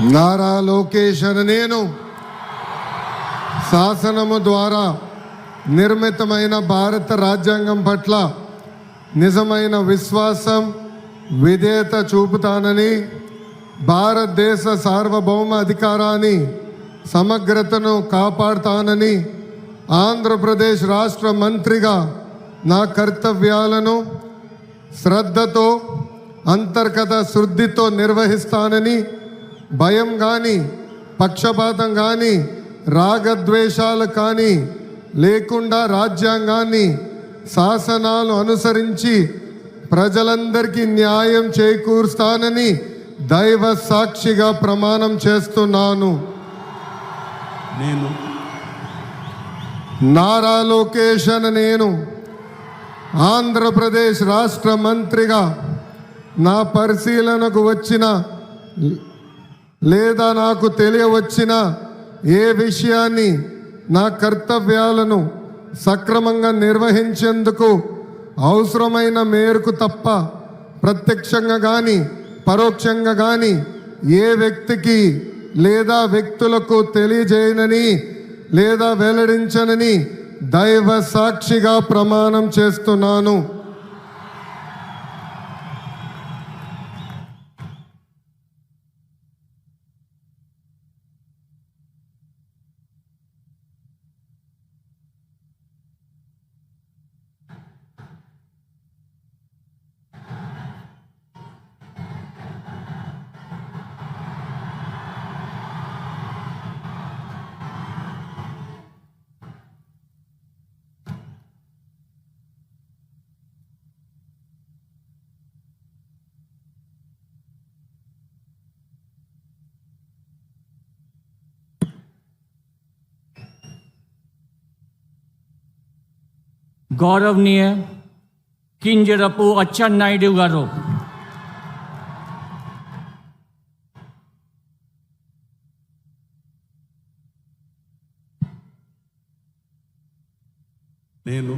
నారా లోకేష్ అనే నేను శాసనము ద్వారా నిర్మితమైన భారత రాజ్యాంగం పట్ల నిజమైన విశ్వాసం విధేయత చూపుతానని, భారతదేశ సార్వభౌమ అధికారాన్ని సమగ్రతను కాపాడుతానని, ఆంధ్రప్రదేశ్ రాష్ట్ర మంత్రిగా నా కర్తవ్యాలను శ్రద్ధతో అంతర్గత శుద్ధితో నిర్వహిస్తానని, భయం కానీ పక్షపాతం కానీ రాగద్వేషాలు కానీ లేకుండా రాజ్యాంగాన్ని శాసనాలు అనుసరించి ప్రజలందరికీ న్యాయం చేకూరుస్తానని దైవ సాక్షిగా ప్రమాణం చేస్తున్నాను. నేను నారా లోకేష్ అనే నేను ఆంధ్రప్రదేశ్ రాష్ట్ర మంత్రిగా నా పరిశీలనకు వచ్చిన లేదా నాకు తెలియవచ్చిన ఏ విషయాన్ని నా కర్తవ్యాలను సక్రమంగా నిర్వహించేందుకు అవసరమైన మేరకు తప్ప ప్రత్యక్షంగా కానీ పరోక్షంగా కానీ ఏ వ్యక్తికి లేదా వ్యక్తులకు తెలియజేయనని లేదా వెల్లడించనని దైవ సాక్షిగా ప్రమాణం చేస్తున్నాను. गौरवनीय किंजरपु अच्चन्नायुडु गारू నేను